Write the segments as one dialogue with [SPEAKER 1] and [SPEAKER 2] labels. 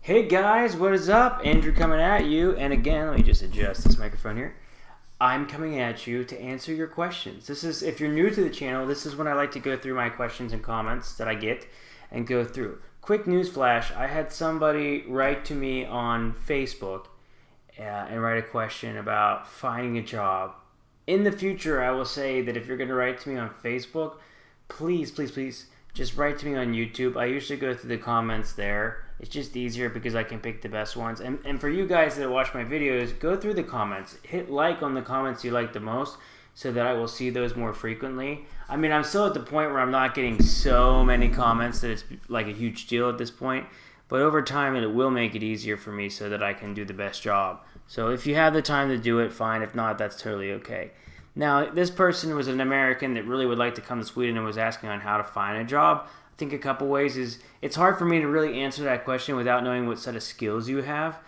[SPEAKER 1] Hey guys, what is up? Andrew coming at you. And again, let me just adjust this microphone here. I'm coming at you to answer your questions. This is, if you're new to the channel, this is when I like to go through my questions and comments that I get and go through. Quick news flash, I had somebody write to me on Facebook and write a question about finding a job. In the future, I will say that if you're going to write to me on Facebook, please just write to me on YouTube. I usually go through the comments there. It's just easier because I can pick the best ones. And for you guys that watch my videos, go through the comments. Hit like on the comments you like the most so that I will see those more frequently. I mean, I'm still at the point where I'm not getting so many comments that it's like a huge deal at this point. But over time, it will make it easier for me so that I can do the best job. So if you have the time to do it, fine. If not, that's totally okay. Now, this person was an American that really would like to come to Sweden and was asking on how to find a job. I think a couple ways is it's hard for me to really answer that question without knowing what set of skills you have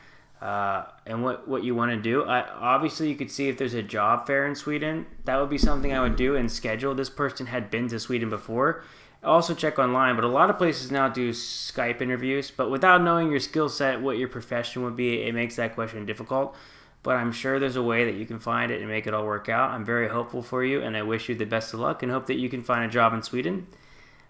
[SPEAKER 1] and what you want to do. Obviously, you could see if there's a job fair in Sweden. That would be something I would do and schedule. This person had been to Sweden before. Also check online, but a lot of places now do Skype interviews. But without knowing your skill set, what your profession would be, it makes that question difficult. But I'm sure there's a way that you can find it and make it all work out. I'm very hopeful for you, and I wish you the best of luck and hope that you can find a job in Sweden.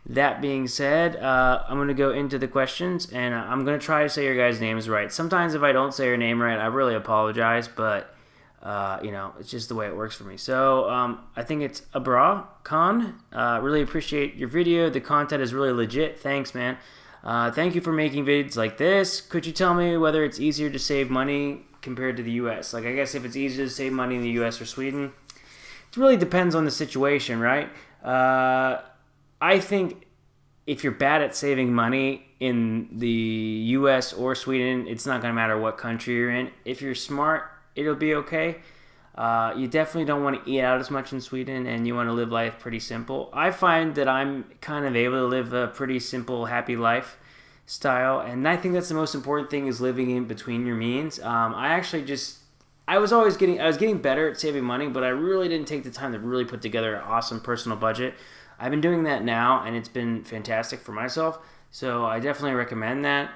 [SPEAKER 1] That being said, I'm going to go into the questions, and I'm going to try to say your guys' names right. Sometimes if I don't say your name right, I really apologize, but, it's just the way it works for me. So I think it's Abra Khan. Really appreciate your video. The content is really legit. Thanks, man. Thank you for making videos like this. Could you tell me whether it's easier to save money compared to the U.S.? Like, I guess if it's easier to save money in the U.S. or Sweden, it really depends on the situation, right? I think if you're bad at saving money in the U.S. or Sweden, it's not going to matter what country you're in. If you're smart, it'll be okay. You definitely don't want to eat out as much in Sweden, and you want to live life pretty simple. I find that I'm kind of able to live a pretty simple, happy life style, and I think that's the most important thing is living in between your means. I was getting better at saving money, but I really didn't take the time to really put together an awesome personal budget. I've been doing that now, and it's been fantastic for myself, so I definitely recommend that.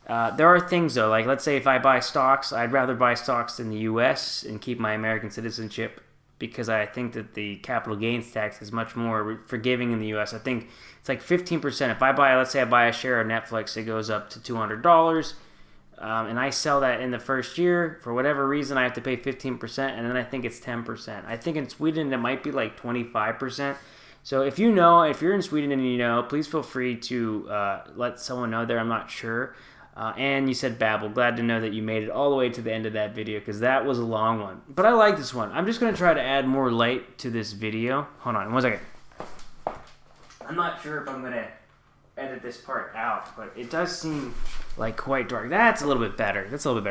[SPEAKER 1] There are things, though, like let's say if I buy stocks, I'd rather buy stocks in the U.S. and keep my American citizenship because I think that the capital gains tax is much more forgiving in the U.S. I think it's like 15%. If let's say I buy a share of Netflix, it goes up to $200, and I sell that in the first year. For whatever reason, I have to pay 15%, and then I think it's 10%. I think in Sweden, it might be like 25%. So if you're in Sweden and you know, please feel free to let someone know there. I'm not sure. And you said Babel. Glad to know that you made it all the way to the end of that video because that was a long one. But I like this one. I'm just going to try to add more light to this video. Hold on 1 second. I'm not sure if I'm going to edit this part out, but it does seem like quite dark. That's a little bit better.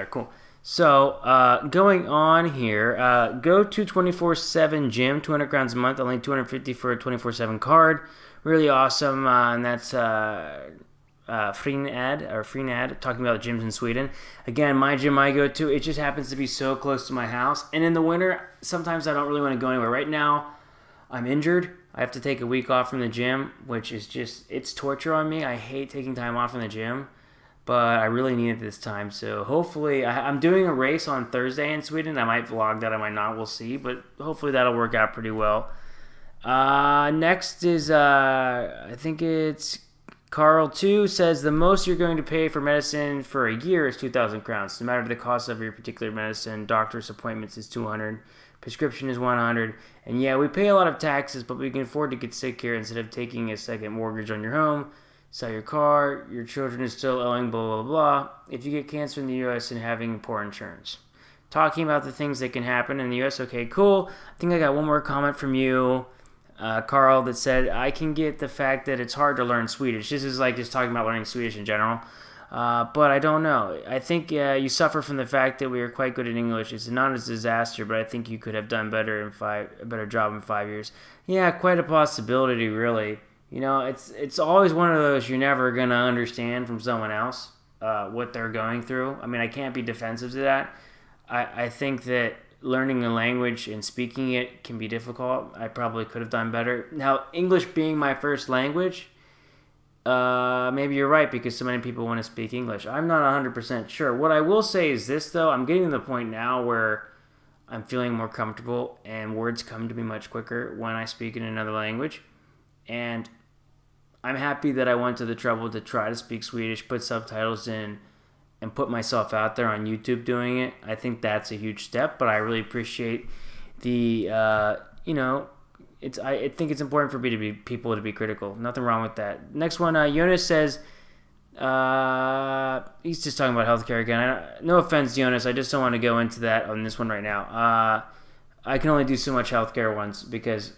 [SPEAKER 1] Cool. So going on here, go to 24/7 gym, 200 crowns a month, only 250 for a 24/7 card. Really awesome, and that's Freenad, talking about gyms in Sweden. Again, my gym I go to, it just happens to be so close to my house. And in the winter, sometimes I don't really want to go anywhere. Right now, I'm injured. I have to take a week off from the gym, which is it's torture on me. I hate taking time off from the gym, but I really need it this time. So hopefully, I'm doing a race on Thursday in Sweden. I might vlog that, I might not, we'll see. But hopefully that'll work out pretty well. Next is, I think it's Carl 2 says the most you're going to pay for medicine for a year is 2,000 crowns. No matter the cost of your particular medicine, doctor's appointments is 200, prescription is 100. And yeah, we pay a lot of taxes, but we can afford to get sick here instead of taking a second mortgage on your home, sell your car, your children are still owing, blah, blah, blah. If you get cancer in the U.S. and having poor insurance. Talking about the things that can happen in the U.S. Okay, cool. I think I got one more comment from you. Carl, that said, I can get the fact that it's hard to learn Swedish. This is like just talking about learning Swedish in general. But I don't know. I think you suffer from the fact that we are quite good at English. It's not a disaster, but I think you could have done a better job in 5 years. Yeah, quite a possibility, really. You know, it's always one of those you're never going to understand from someone else what they're going through. I mean, I can't be defensive to that. I think that learning a language and speaking it can be difficult. I probably could have done better. Now, English being my first language, maybe you're right because so many people want to speak English. I'm not 100% sure. What I will say is this, though. I'm getting to the point now where I'm feeling more comfortable and words come to me much quicker when I speak in another language. And I'm happy that I went to the trouble to try to speak Swedish, put subtitles in, and put myself out there on YouTube doing it. I think that's a huge step, but I really appreciate the, I think it's important for people to be critical. Nothing wrong with that. Next one, Jonas says, he's just talking about healthcare again. No offense, Jonas. I just don't want to go into that on this one right now. I can only do so much healthcare once because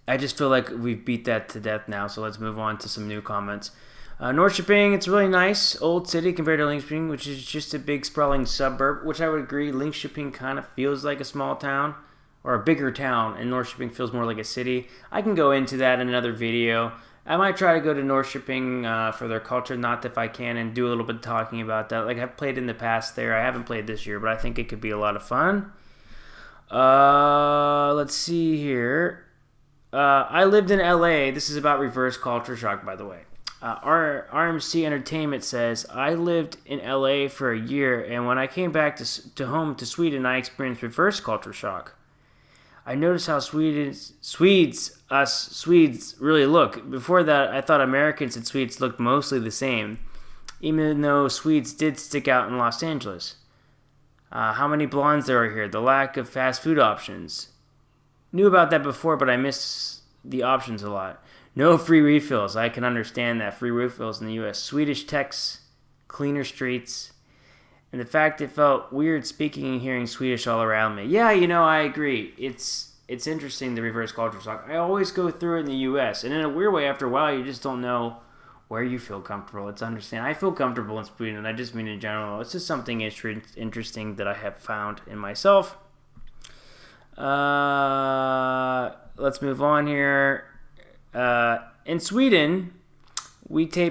[SPEAKER 1] I just feel like we've beat that to death now. So let's move on to some new comments. Norrköping, it's really nice, old city compared to Linköping, which is just a big sprawling suburb, which I would agree. Linköping kind of feels like a small town or a bigger town, and Norrköping feels more like a city. I can go into that in another video. I might try to go to Norrköping for their culture, not if I can, and do a little bit of talking about that. Like I've played in the past there. I haven't played this year, but I think it could be a lot of fun. Let's see here. I lived in LA. This is about reverse culture shock, by the way. Our RMC Entertainment says, I lived in LA for a year, and when I came back to home to Sweden, I experienced reverse culture shock. I noticed how Swedes really look. Before that, I thought Americans and Swedes looked mostly the same, even though Swedes did stick out in Los Angeles. How many blondes there are here, the lack of fast food options. Knew about that before, but I miss the options a lot. No free refills. I can understand that. Free refills in the U.S. Swedish techs, cleaner streets, and the fact it felt weird speaking and hearing Swedish all around me. Yeah, I agree. It's interesting, the reverse culture shock. I always go through it in the U.S., and in a weird way, after a while, you just don't know where you feel comfortable. It's understandable. I feel comfortable in Sweden, and I just mean in general. It's just something interesting that I have found in myself. Let's move on here. In Sweden, we pay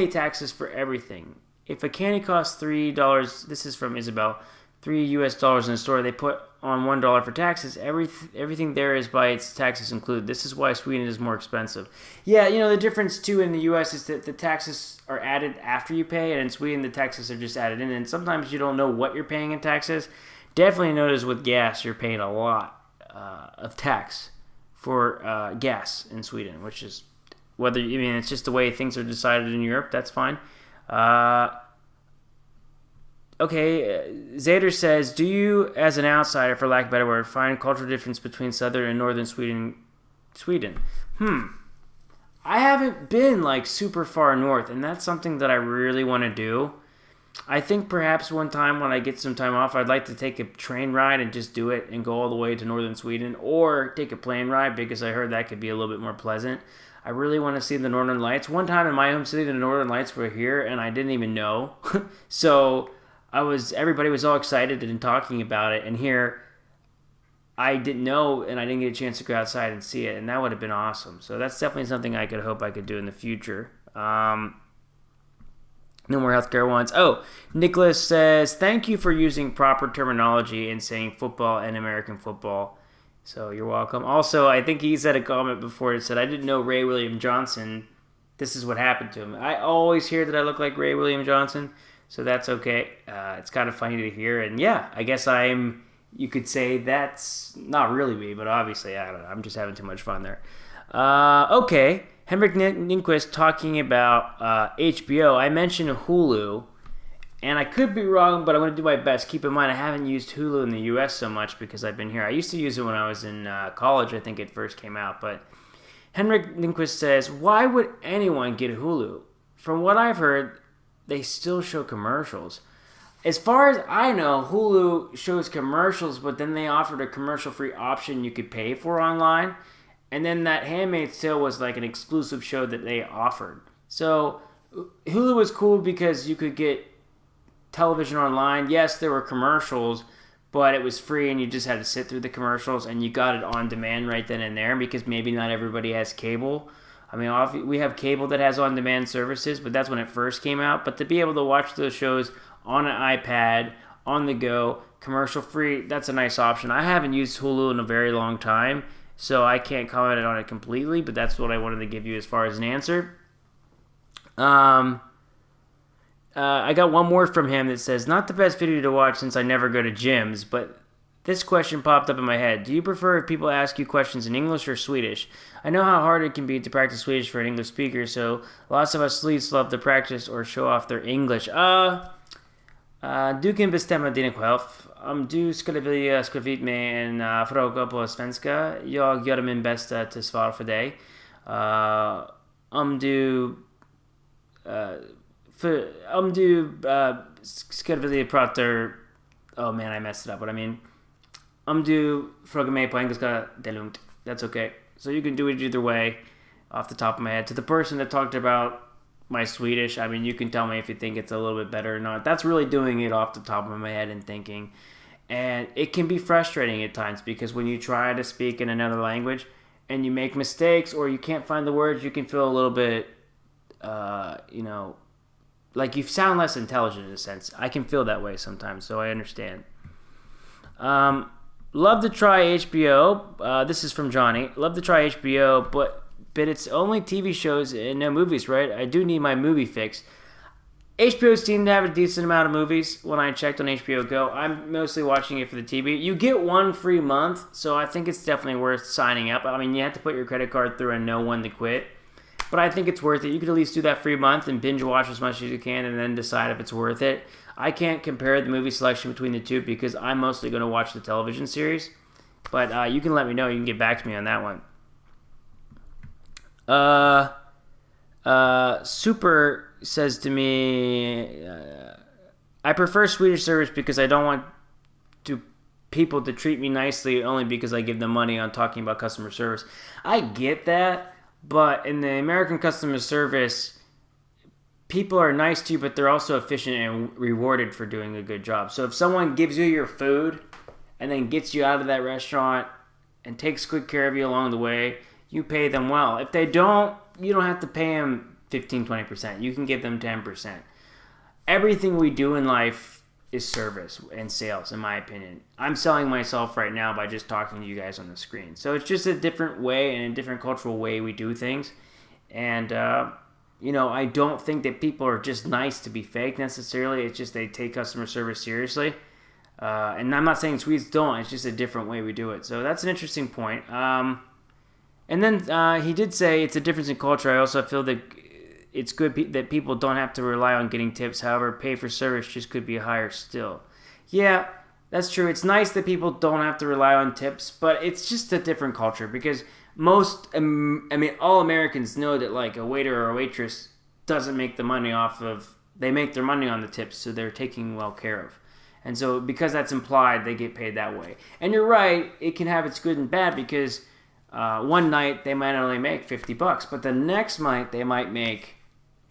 [SPEAKER 1] taxes for everything. If a candy costs $3, this is from Isabel, $3 in the store, they put on $1 for taxes. Everything there is by its taxes included. This is why Sweden is more expensive. Yeah, the difference too in the U.S. is that the taxes are added after you pay, and in Sweden the taxes are just added in, and sometimes you don't know what you're paying in taxes. Definitely notice with gas, you're paying a lot of tax for gas in Sweden, which is it's just the way things are decided in Europe. That's fine. Okay, Zader says, do you, as an outsider, for lack of a better word, find cultural difference between southern and northern Sweden? I haven't been super far north, and that's something that I really want to do. I think perhaps one time when I get some time off, I'd like to take a train ride and just do it and go all the way to northern Sweden, or take a plane ride because I heard that could be a little bit more pleasant. I really want to see the Northern Lights. One time in my home city, the Northern Lights were here, and I didn't even know. So everybody was all excited and talking about it, and here I didn't know, and I didn't get a chance to go outside and see it, and that would have been awesome. So that's definitely something I could hope I could do in the future. No more healthcare ones. Oh, Nicholas says, thank you for using proper terminology and saying football and American football. So you're welcome. Also, I think he said a comment before that said, I didn't know Ray William Johnson. This is what happened to him. I always hear that I look like Ray William Johnson, so that's okay. It's kind of funny to hear. And yeah, I guess you could say that's not really me, but obviously, I don't know. I'm just having too much fun there. Okay. Henrik Lindquist talking about HBO. I mentioned Hulu, and I could be wrong, but I'm going to do my best. Keep in mind, I haven't used Hulu in the U.S. so much because I've been here. I used to use it when I was in college. I think it first came out. But Henrik Lindquist says, why would anyone get Hulu? From what I've heard, they still show commercials. As far as I know, Hulu shows commercials, but then they offered a commercial-free option you could pay for online. And then that Handmaid's Tale was like an exclusive show that they offered. So Hulu was cool because you could get television online. Yes, there were commercials, but it was free and you just had to sit through the commercials and you got it on demand right then and there because maybe not everybody has cable. I mean, we have cable that has on-demand services, but that's when it first came out. But to be able to watch those shows on an iPad, on the go, commercial-free, that's a nice option. I haven't used Hulu in a very long time. so I can't comment on it completely, but that's what I wanted to give you as far as an answer. I got one more from him that says, not the best video to watch since I never go to gyms, but this question popped up in my head. Do you prefer if people ask you questions in English or Swedish? I know how hard it can be to practice Swedish for an English speaker, so lots of us Swedes love to practice or show off their English. Du kan bestämma dina själv. Om du skulle vilja skriva mig en fråga på svenska, jag gör min bästa till svar för dig. Om du skulle vilja prata... Oh man, I messed it up. What I mean... Om du frågar mig på engelska, det är lugnt. That's okay. So you can do it either way, off the top of my head. To the person that talked about my Swedish, I mean, you can tell me if you think it's a little bit better or not. That's really doing it off the top of my head and thinking. And it can be frustrating at times because when you try to speak in another language and you make mistakes or you can't find the words, you can feel a little bit, like you sound less intelligent in a sense. I can feel that way sometimes, so I understand. Love to try HBO. This is from Johnny. Love to try HBO, but it's only TV shows and no movies, right? I do need my movie fix. HBO seemed to have a decent amount of movies when I checked on HBO Go. I'm mostly watching it for the TV. You get one free month, so I think it's definitely worth signing up. I mean, you have to put your credit card through and know when to quit. But I think it's worth it. You could at least do that free month and binge watch as much as you can and then decide if it's worth it. I can't compare the movie selection between the two because I'm mostly going to watch the television series. But you can let me know. You can get back to me on that one. Super says to me, I prefer Swedish service because I don't want people to treat me nicely only because I give them money on talking about customer service. I get that. But in the American customer service, people are nice to you, but they're also efficient and rewarded for doing a good job. So if someone gives you your food and then gets you out of that restaurant and takes good care of you along the way, you pay them well. If they don't, you don't have to pay them 15-20%. You can give them 10%. Everything we do in life is service and sales, in my opinion. I'm selling myself right now by just talking to you guys on the screen. So it's just a different way and a different cultural way we do things. And, I don't think that people are just nice to be fake necessarily. It's just they take customer service seriously. And I'm not saying Swedes don't. It's just a different way we do it. So that's an interesting point. And then he did say it's a difference in culture. I also feel that it's good that people don't have to rely on getting tips. However, pay for service just could be higher still. Yeah, that's true. It's nice that people don't have to rely on tips, but it's just a different culture because all Americans know that like a waiter or a waitress doesn't make the money they make their money on the tips, so they're taken well care of. And so because that's implied, they get paid that way. And you're right, it can have its good and bad because one night they might only make $50, but the next night they might make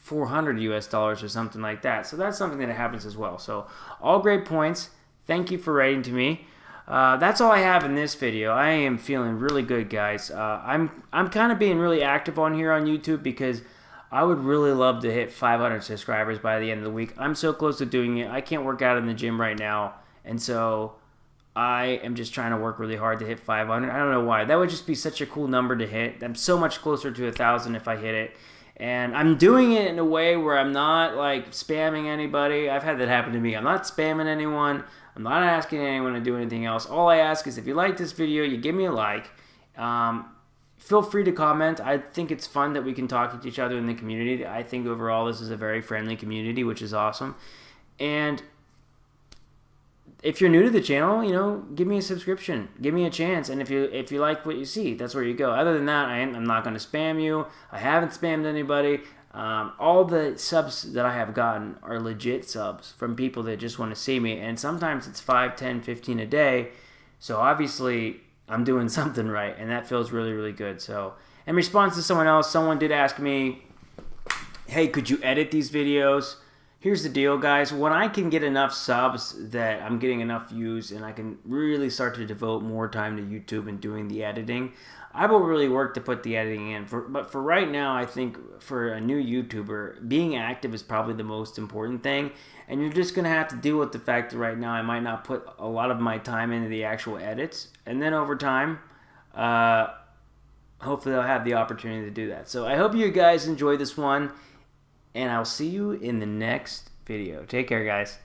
[SPEAKER 1] $400 or something like that. So that's something that happens as well. So all great points. Thank you for writing to me. That's all I have in this video. I am feeling really good, guys. I'm kind of being really active on here on YouTube because I would really love to hit 500 subscribers by the end of the week. I'm so close to doing it. I can't work out in the gym right now, and so I am just trying to work really hard to hit 500. I don't know why. That would just be such a cool number to hit. I'm so much closer to 1,000 if I hit it. And I'm doing it in a way where I'm not like spamming anybody. I've had that happen to me. I'm not spamming anyone. I'm not asking anyone to do anything else. All I ask is if you like this video, you give me a like. Feel free to comment. I think it's fun that we can talk to each other in the community. I think overall this is a very friendly community, which is awesome. And if you're new to the channel, give me a subscription. Give me a chance. And if you like what you see, that's where you go. Other than that, I'm not going to spam you. I haven't spammed anybody. All the subs that I have gotten are legit subs from people that just want to see me. And sometimes it's 5, 10, 15 a day. So obviously I'm doing something right. And that feels really, really good. So in response to someone did ask me, hey, could you edit these videos? Here's the deal, guys. When I can get enough subs that I'm getting enough views and I can really start to devote more time to YouTube and doing the editing, I will really work to put the editing in. But for right now, I think for a new YouTuber, being active is probably the most important thing. And you're just going to have to deal with the fact that right now I might not put a lot of my time into the actual edits. And then over time, hopefully I'll have the opportunity to do that. So I hope you guys enjoy this one, and I'll see you in the next video. Take care, guys.